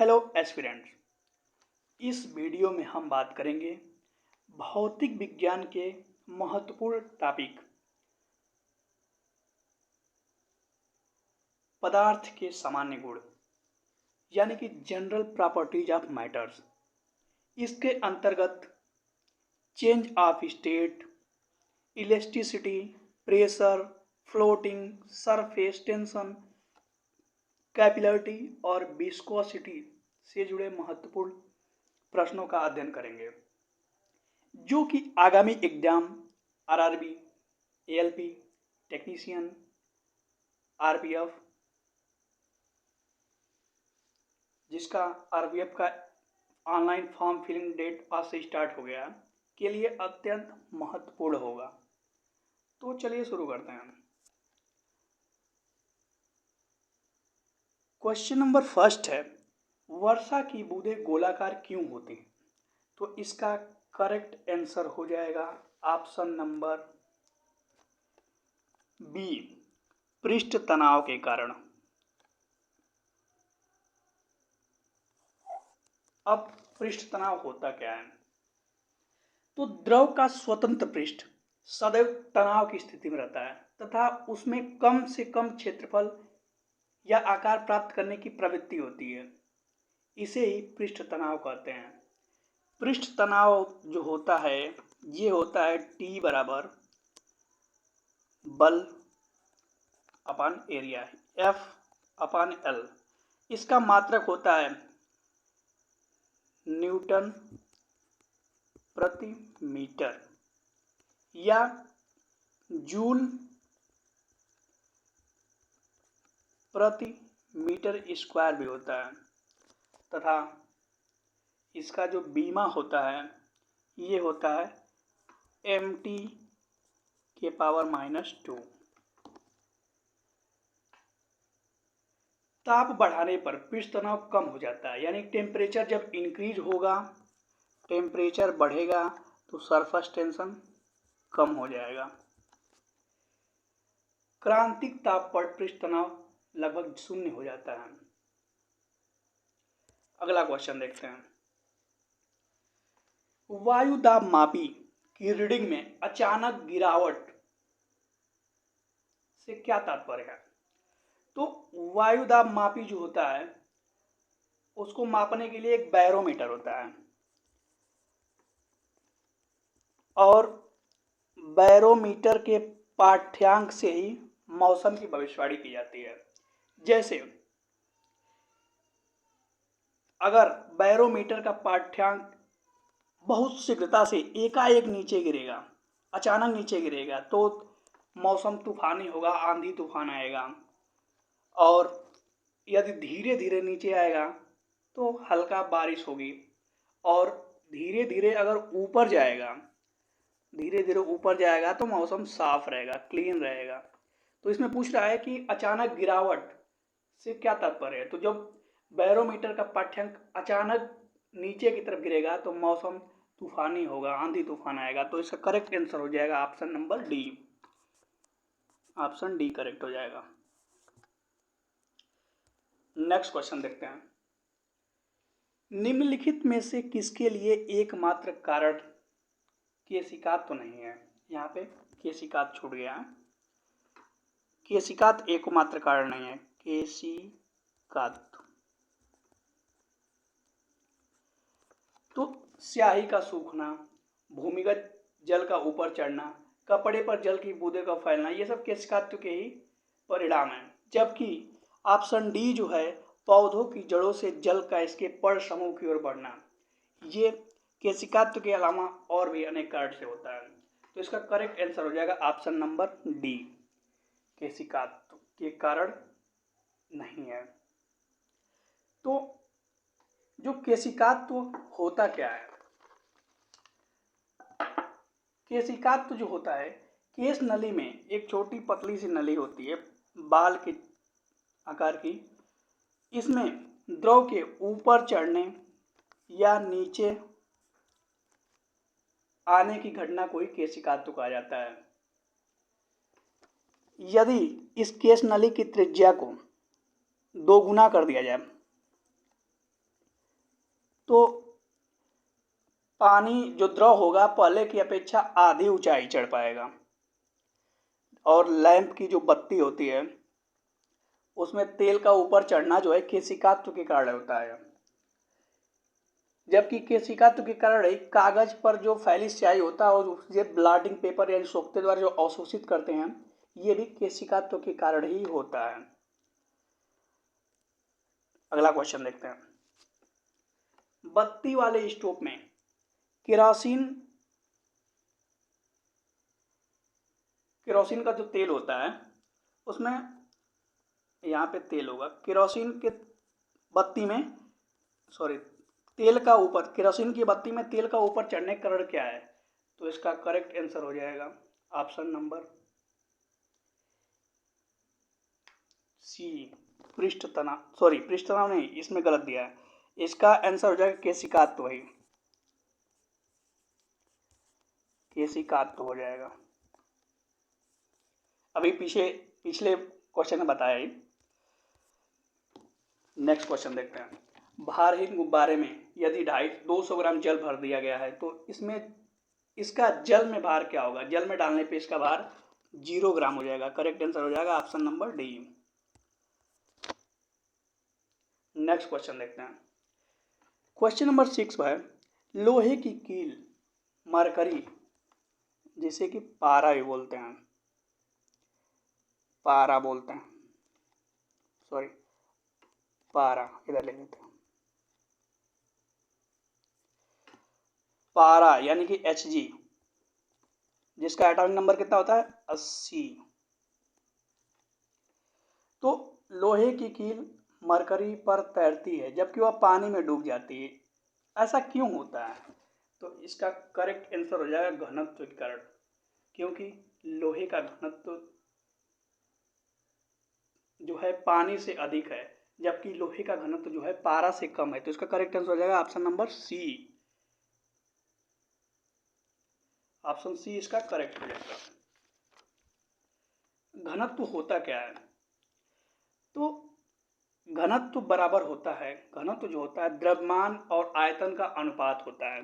Hello aspirants. इस video में हम बात करेंगे भौतिक विज्ञान के महत्वपूर्ण टॉपिक पदार्थ के सामान्य गुण यानी कि जनरल प्रॉपर्टीज ऑफ मैटर्स। इसके अंतर्गत change of state, elasticity, pressure, floating, surface tension, capillarity और विस्कोसिटी से जुड़े महत्वपूर्ण प्रश्नों का अध्ययन करेंगे, जो कि आगामी exam RRB, ALP, technician, RPF, जिसका आरपीएफ का ऑनलाइन फॉर्म फिलिंग डेट आज से स्टार्ट हो गया, के लिए अत्यंत महत्वपूर्ण होगा। तो चलिए शुरू करते हैं। क्वेश्चन नंबर फर्स्ट है, वर्षा की बूंदें गोलाकार क्यों होती हैं? तो इसका करेक्ट आंसर हो जाएगा ऑप्शन नंबर बी, पृष्ठ तनाव के कारण। अब पृष्ठ तनाव होता क्या है? तो द्रव का स्वतंत्र पृष्ठ सदैव तनाव की स्थिति में रहता है तथा उसमें कम से कम क्षेत्रफल या आकार प्राप्त करने की प्रवृत्ति होती है। इसे ही पृष्ठ तनाव कहते हैं। पृष्ठ तनाव जो होता है ये होता है T बराबर बल अपान एरिया, F अपान L। इसका मात्रक होता है न्यूटन प्रति मीटर या जूल प्रति मीटर स्क्वायर भी होता है तथा इसका जो बीमा होता है ये होता है mt के पावर -2। ताप बढ़ाने पर पृष्ठ तनाव कम हो जाता है, यानी टेम्परेचर जब इंक्रीज होगा, टेम्परेचर बढ़ेगा तो सरफेस टेंशन कम हो जाएगा। क्रांतिक ताप पर पृष्ठ तनाव लगभग 0 हो जाता है। अगला क्वेश्चन देखते हैं। वायु दाब मापी की रीडिंग में अचानक गिरावट से क्या तात्पर्य है? तो वायु दाब मापी जो होता है उसको मापने के लिए एक बैरोमीटर होता है और बैरोमीटर के पाठ्यांक से ही मौसम की भविष्यवाणी की जाती है। जैसे अगर बैरोमीटर का पाठ्यांक बहुत शीघ्रता से एकाएक नीचे गिरेगा, अचानक नीचे गिरेगा, तो मौसम तूफानी होगा, आंधी तूफान आएगा। और यदि धीरे धीरे नीचे आएगा तो हल्का बारिश होगी। और धीरे धीरे अगर ऊपर जाएगा, धीरे धीरे ऊपर जाएगा तो मौसम साफ रहेगा, क्लीन रहेगा। तो इसमें पूछ रहा है कि अचानक गिरावट से क्या तात्पर्य है? तो जब बैरोमीटर का पाठ्यांक अचानक नीचे की तरफ गिरेगा तो मौसम तूफानी होगा, आंधी तूफान आएगा। तो इसका करेक्ट आंसर हो जाएगा option number D. Option D correct हो जाएगा। नेक्स्ट क्वेश्चन देखते हैं। निम्नलिखित में से किसके लिए एकमात्र कारण केशिकात तो नहीं है? यहाँ पे केशिकात छूट गया है। केशिकात एकमात्र कारण नहीं है। केशिकात तो स्याही का सूखना, भूमिगत जल का ऊपर चढ़ना, कपड़े पर जल की बूंदे का फैलना, ये सब केशिकात्व के ही परिणाम है। जबकि ऑप्शन डी जो है, पौधों की जड़ों से जल का इसके पर्ण समूह की ओर बढ़ना, ये केशिकात्व के अलावा और भी अनेक कारण से होता है। तो इसका करेक्ट आंसर हो जाएगा ऑप्शन नंबर डी, केशिकात्व के कारण नहीं है। तो जो केशिकात्व होता क्या है? केशिकात्व जो होता है, केश नली में एक छोटी पतली सी नली होती है, बाल के आकार की। इसमें द्रव के ऊपर चढ़ने या नीचे आने की घटना को ही केशिकात्व कहा जाता है। यदि इस केश नली की त्रिज्या को 2 गुना कर दिया जाए तो पानी जो द्रव होगा पहले की अपेक्षा आधी ऊंचाई चढ़ पाएगा। और लैंप की जो बत्ती होती है उसमें तेल का ऊपर चढ़ना जो है केशिकात्व के कारण होता है, जबकि केशिकात्व के कारण ही कागज पर जो फैली स्याही होता है और ये ब्लॉटिंग पेपर या सोखते द्वारा जो अवशोषित करते हैं ये भी केशिकात्व के कारण ही होता है। अगला क्वेश्चन देखते हैं। बत्ती वाले स्टोव में केरोसिन का जो तेल होता है उसमें यहाँ पे तेल होगा, केरोसिन के बत्ती में तेल का ऊपर, केरोसिन की बत्ती में तेल का ऊपर चढ़ने का कारण क्या है? तो इसका करेक्ट आंसर हो जाएगा ऑप्शन नंबर सी, पृष्ठ तनाव नहीं, इसमें गलत दिया है। इसका आंसर हो जाएगा केशिकात्व, ही केशिकात्व हो जाएगा। अभी पिछले क्वेश्चन में बताया ही। नेक्स्ट क्वेश्चन देखते हैं। भारहीन गुब्बारे में यदि 200 ग्राम जल भर दिया गया है तो इसका जल में भार क्या होगा? जल में डालने पे इसका भार 0 ग्राम हो जाएगा। करेक्ट आंसर हो जाएगा option number D. Next question देखते हैं। क्वेश्चन नंबर 6 है, लोहे की कील मरकरी, जिसे कि पारा भी बोलते हैं, पारा इधर ले लेते हैं। पारा यानी कि Hg, जिसका एटॉमिक नंबर कितना होता है? 80। तो लोहे की कील मरकरी पर तैरती है जबकि वह पानी में डूब जाती है, ऐसा क्यों होता है? तो इसका करेक्ट आंसर हो जाएगा घनत्व के कारण, क्योंकि लोहे का घनत्व जो है पानी से अधिक है जबकि लोहे का घनत्व जो है पारा से कम है। तो इसका करेक्ट आंसर हो जाएगा option number C. Option C इसका करेक्ट हो जाएगा। घनत्व होता क्या है? तो घनत्व बराबर होता है, घनत्व जो होता है द्रव्यमान और आयतन का अनुपात होता है,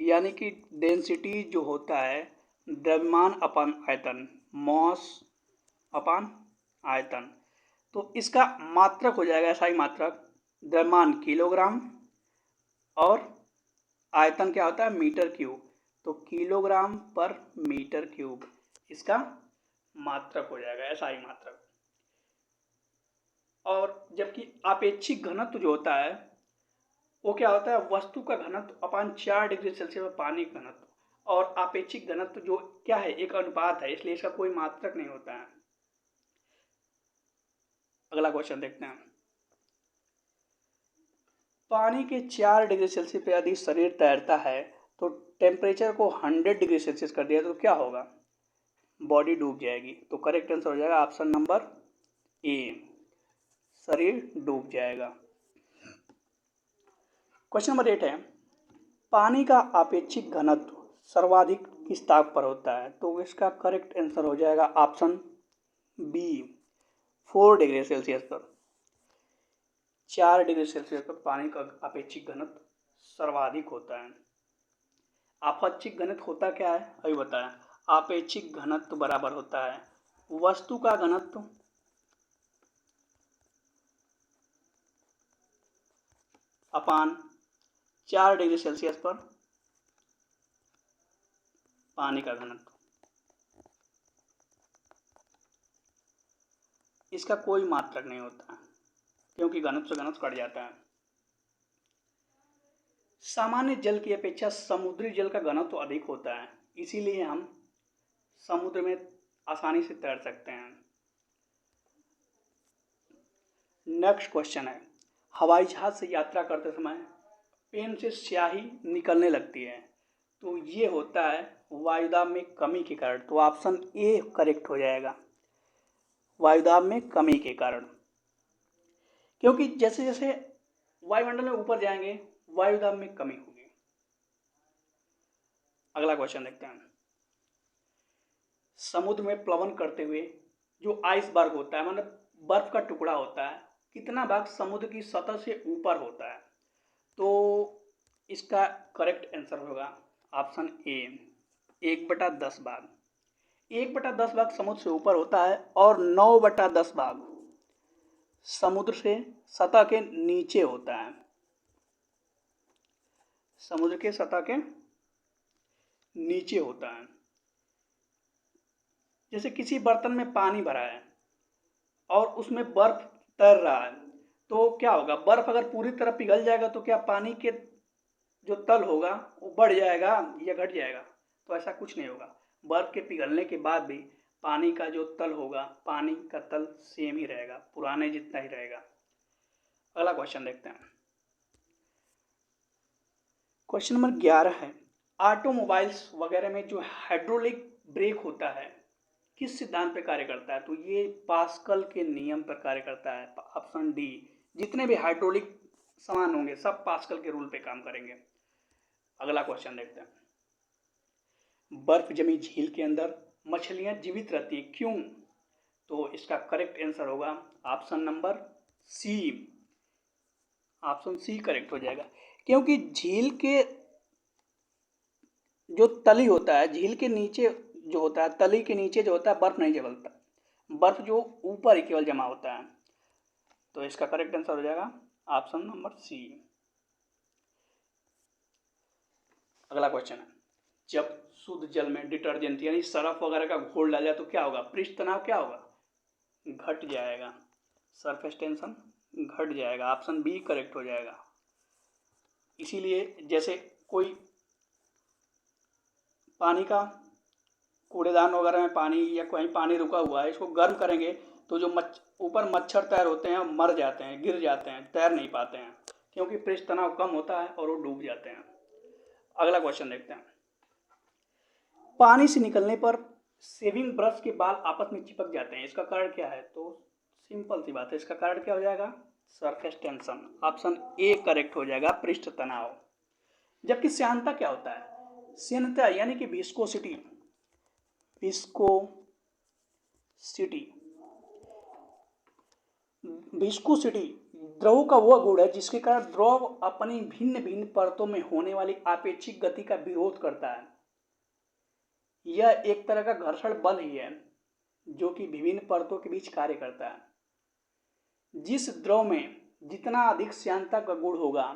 यानी कि डेंसिटी जो होता है द्रव्यमान अपान आयतन, मॉस अपान आयतन। तो इसका मात्रक हो जाएगा SI मात्रक, द्रव्यमान किलोग्राम और आयतन क्या होता है? Metre cube. तो किलोग्राम पर मीटर क्यूब इसका मात्रक हो जाएगा, SI मात्रक। और जबकि आपेक्षिक घनत्व जो होता है वो क्या होता है? वस्तु का घनत्व अपान 4 डिग्री सेल्सियस में पानी का घनत्व, और आपेक्षिक घनत्व जो क्या है? एक अनुपात है, इसलिए इसका कोई मात्रक नहीं होता है। अगला क्वेश्चन देखते हैं। पानी के 4 डिग्री सेल्सियस पे यदि शरीर तैरता है तो टेम्परेचर को 100 डिग्री सेल्सियस कर दिया तो क्या होगा? बॉडी डूब जाएगी। तो करेक्ट आंसर हो जाएगा ऑप्शन नंबर ए, शरीर डूब जाएगा। क्वेश्चन नंबर 8 है, पानी का आपेक्षिक घनत्व सर्वाधिक किस ताप पर होता है? तो इसका करेक्ट आंसर हो जाएगा ऑप्शन बी, 4 डिग्री सेल्सियस पर। 4 डिग्री सेल्सियस पर पानी का आपेक्षिक घनत्व सर्वाधिक होता है। आपेक्षिक घनत्व होता क्या है अभी बताया। आपेक्षिक घनत्व बराबर होता है वस्तु का घनत्व अपान 4 डिग्री सेल्सियस पर पानी का घनत्व। इसका कोई मात्रक नहीं होता क्योंकि घनत्व से घनत्व कट जाता है। सामान्य जल की अपेक्षा समुद्री जल का घनत्व अधिक होता है, इसीलिए हम समुद्र में आसानी से तैर सकते हैं। नेक्स्ट क्वेश्चन है, हवाई जहाज से यात्रा करते समय पेन से स्याही निकलने लगती है, तो ये होता है वायुदाब में कमी के कारण। तो ऑप्शन ए करेक्ट हो जाएगा, वायुदाब में कमी के कारण, क्योंकि जैसे जैसे वायुमंडल में ऊपर जाएंगे वायुदाब में कमी होगी। अगला क्वेश्चन देखते हैं। समुद्र में प्लवन करते हुए जो आइसबर्ग होता है, मतलब बर्फ का टुकड़ा होता है, कितना भाग समुद्र की सतह से ऊपर होता है? तो इसका करेक्ट आंसर होगा ऑप्शन ए, 1/10 भाग। 1/10 भाग समुद्र से ऊपर होता है और 9/10 भाग समुद्र से सतह के नीचे होता है। समुद्र के सतह के नीचे होता है। जैसे किसी बर्तन में पानी भरा है और उसमें बर्फ तैर रहा है, तो क्या होगा, बर्फ अगर पूरी तरह पिघल जाएगा तो क्या पानी के जो तल होगा वो बढ़ जाएगा या घट जाएगा? तो ऐसा कुछ नहीं होगा। बर्फ के पिघलने के बाद भी पानी का जो तल होगा, पानी का तल सेम ही रहेगा, पुराने जितना ही रहेगा। अगला क्वेश्चन देखते हैं। क्वेश्चन नंबर 11 है, ऑटोमोबाइल्स वगैरह में जो हाइड्रोलिक ब्रेक होता है किस सिद्धांत पर कार्य करता है? तो ये पास्कल के नियम पर कार्य करता है। ऑप्शन डी, जितने भी हाइड्रोलिक सामान होंगे सब पास्कल के रूल पे काम करेंगे। अगला क्वेश्चन देखते हैं। बर्फ जमी झील के अंदर मछलियां जीवित रहती हैं, क्यों? तो इसका करेक्ट आंसर होगा option number C. Option C correct हो जाएगा, क्योंकि झील के जो तली होता है, झील के नीचे जो होता है, तली के नीचे जो होता है बर्फ नहीं जमता, बर्फ जो ऊपर ही केवल जमा होता है। तो इसका करेक्ट आंसर हो जाएगा ऑप्शन नंबर सी। अगला क्वेश्चन है, जब शुद्ध जल में डिटर्जेंट यानी सर्फ वगैरह का घोल डाला जाए तो क्या होगा? पृष्ठ तनाव क्या होगा? घट जाएगा, सरफेस टेंशन घट जाएगा। ऑप्शन बी करेक्ट हो जाएगा। इसीलिए जैसे कोई पानी का कूड़ेदान वगैरह में पानी या कहीं पानी रुका हुआ है, इसको गर्म करेंगे तो जो ऊपर मच्छर तैर होते हैं मर जाते हैं, गिर जाते हैं, तैर नहीं पाते हैं, क्योंकि पृष्ठ तनाव कम होता है और वो डूब जाते हैं। अगला क्वेश्चन देखते हैं। पानी से निकलने पर शेविंग ब्रश के बाल आपस में चिपक जाते हैं, इसका कारण क्या है? तो सिंपल सी बात है, इसका कारण क्या हो जाएगा? Surface tension. Option A correct हो जाएगा, पृष्ठ तनाव। जबकि श्यानता क्या होता है? श्यानता यानी कि विस्कोसिटी। विस्कोसिटी द्रव का वह गुण है जिसके कारण द्रव अपनी भिन्न भिन्न परतों में होने वाली आपेक्षिक गति का विरोध करता है। यह एक तरह का घर्षण बल ही है जो कि विभिन्न परतों के बीच कार्य करता है। जिस द्रव में जितना अधिक श्यानता का गुण होगा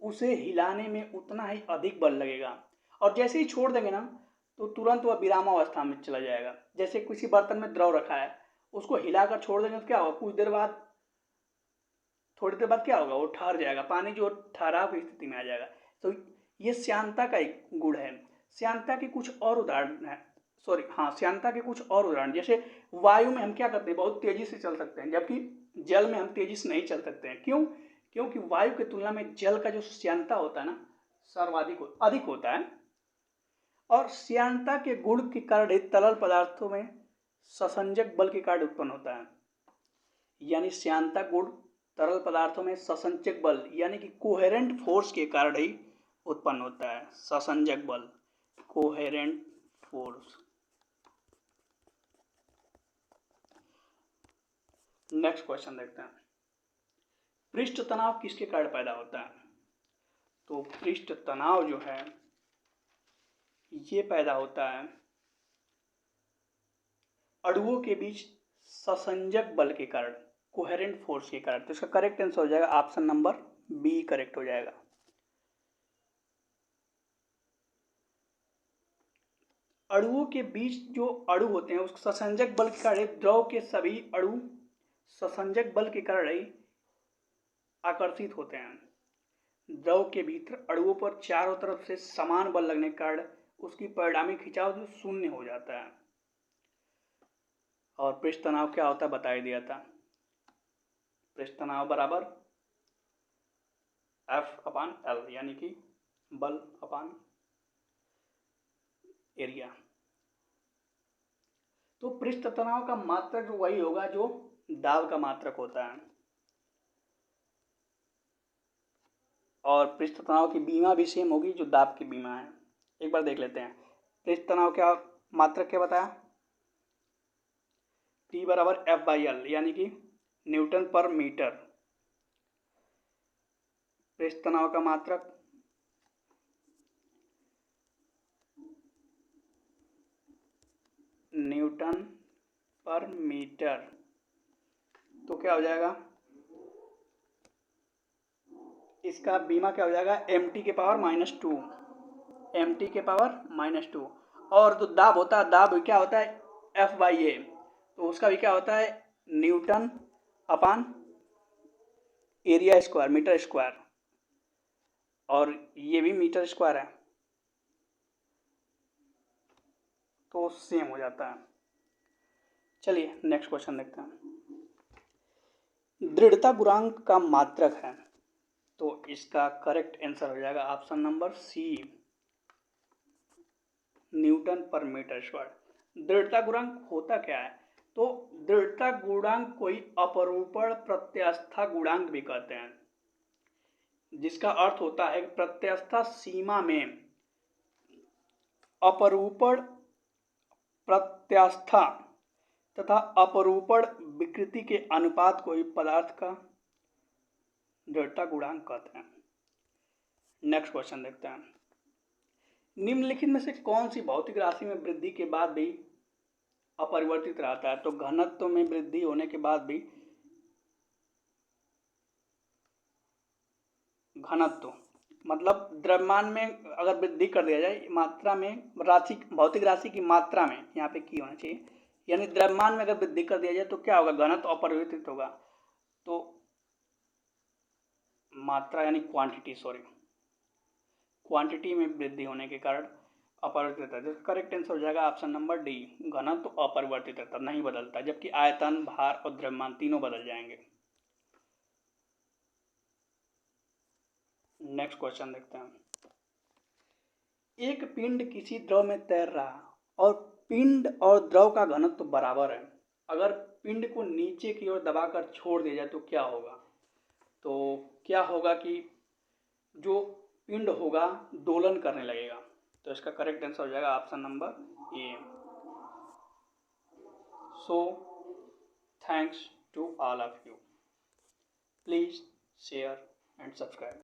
उसे हिलाने में उतना ही अधिक बल लगेगा, और जैसे ही छोड़ देंगे ना तो तुरंत वह विरामावस्था में चला जाएगा। जैसे किसी बर्तन में द्रव रखा है, उसको हिलाकर छोड़ देंगे तो क्या होगा? कुछ देर बाद, थोड़ी देर बाद क्या होगा? वो ठहर जाएगा, पानी जो ठहराव की स्थिति में आ जाएगा। तो ये श्यानता का एक गुण है। श्यानता के कुछ और उदाहरण है, श्यानता के कुछ और उदाहरण, जैसे वायु में हम क्या करते हैं? बहुत तेजी से चल सकते हैं, जबकि जल में हम तेजी से नहीं चल सकते हैं। क्यों? क्योंकि वायु की तुलना में जल का जो श्यानता होता है ना, सर्वाधिक अधिक होता है, और श्यानता के गुण के कारण तरल पदार्थों में ससंजक बल के कारण उत्पन्न होता है। यानी श्यानता गुण तरल पदार्थों में ससंजक बल यानी कि कोहेरेंट फोर्स के कारण ही उत्पन्न होता है। ससंजक बल, कोहेरेंट फोर्स। नेक्स्ट क्वेश्चन देखते हैं। पृष्ठ तनाव किसके कारण पैदा होता है? तो पृष्ठ तनाव जो है ये पैदा होता है अणुओं के बीच ससंजक बल के कारण, कोहेरेंट फोर्स के कारण। तो इसका करेक्ट आंसर हो जाएगा ऑप्शन नंबर बी करेक्ट हो जाएगा। अणुओं के बीच जो अणु होते हैं उस ससंजक बल के कारण द्रव के सभी अणु ससंजक बल के कारण ही आकर्षित होते हैं। द्रव के भीतर अणुओं पर चारों तरफ से समान बल लगने के कारण उसकी परिणामी खिंचाव जो शून्य हो जाता है। और पृष्ठ तनाव क्या होता है बता ही दिया था। पृष्ठ तनाव बराबर F/L यानी कि बल अपान एरिया। तो पृष्ठ तनाव का मात्रक वही होगा जो दाब का मात्रक होता है, और पृष्ठ तनाव की बीमा भी सेम होगी जो दाब की बीमा है। एक बार देख लेते हैं। पृष्ठ तनाव क्या मात्रक क्या बताया? T बराबर F/L यानी कि न्यूटन पर मीटर। पृष्ठ तनाव का मात्रक न्यूटन पर मीटर, तो क्या हो जाएगा इसका बीमा क्या हो जाएगा mt के पावर -2, mt के पावर -2। और जो दाब होता है, दाब क्या होता है F/A, तो उसका भी क्या होता है न्यूटन अपान एरिया स्क्वायर, मीटर स्क्वायर, और ये भी मीटर स्क्वायर है, तो सेम हो जाता है। चलिए नेक्स्ट क्वेश्चन देखते हैं। दृढ़ता गुणांक का मात्रक है, तो इसका करेक्ट आंसर हो जाएगा ऑप्शन नंबर सी, न्यूटन पर मीटर स्क्वायर। दृढ़ता गुणांक होता क्या है, तो दृढ़ता गुणांक कोई अपरूपण प्रत्यास्था गुणांक भी कहते हैं, जिसका अर्थ होता है प्रत्यास्था सीमा में अपरूपण प्रत्यास्था तथा अपरूपण विकृति के अनुपात को ही पदार्थ का दृढ़ता गुणांक कहते हैं। नेक्स्ट क्वेश्चन देखते हैं। निम्नलिखित में से कौन सी भौतिक राशि में वृद्धि के बाद भी अपरिवर्तित रहता है, तो घनत्व में वृद्धि होने के बाद भी घनत्व मतलब द्रव्यमान में अगर वृद्धि कर दिया जाए मात्रा में, राशि भौतिक राशि की मात्रा में यहाँ पे की होना चाहिए, यानी द्रव्यमान में अगर वृद्धि कर दिया जाए तो क्या होगा घनत्व अपरिवर्तित होगा, तो मात्रा यानी क्वांटिटी, क्वांटिटी में वृद्धि होने के कारण अपरिवर्तित रहता है। करेक्ट आंसर हो जाएगा ऑप्शन नंबर डी, घनत्व तो अपरिवर्तित रहता नहीं बदलता, जबकि आयतन, भार और द्रव्यमान तीनों बदल जाएंगे। नेक्स्ट क्वेश्चन देखते हैं। एक पिंड किसी द्रव में तैर रहा और पिंड और द्रव का घनत्व बराबर है, अगर पिंड को नीचे की ओर दबाकर छोड़ दिया जाए तो क्या होगा, तो क्या होगा कि जो पिंड होगा दोलन करने लगेगा, तो इसका करेक्ट आंसर हो जाएगा option number A. So thanks to all of you, please share and subscribe.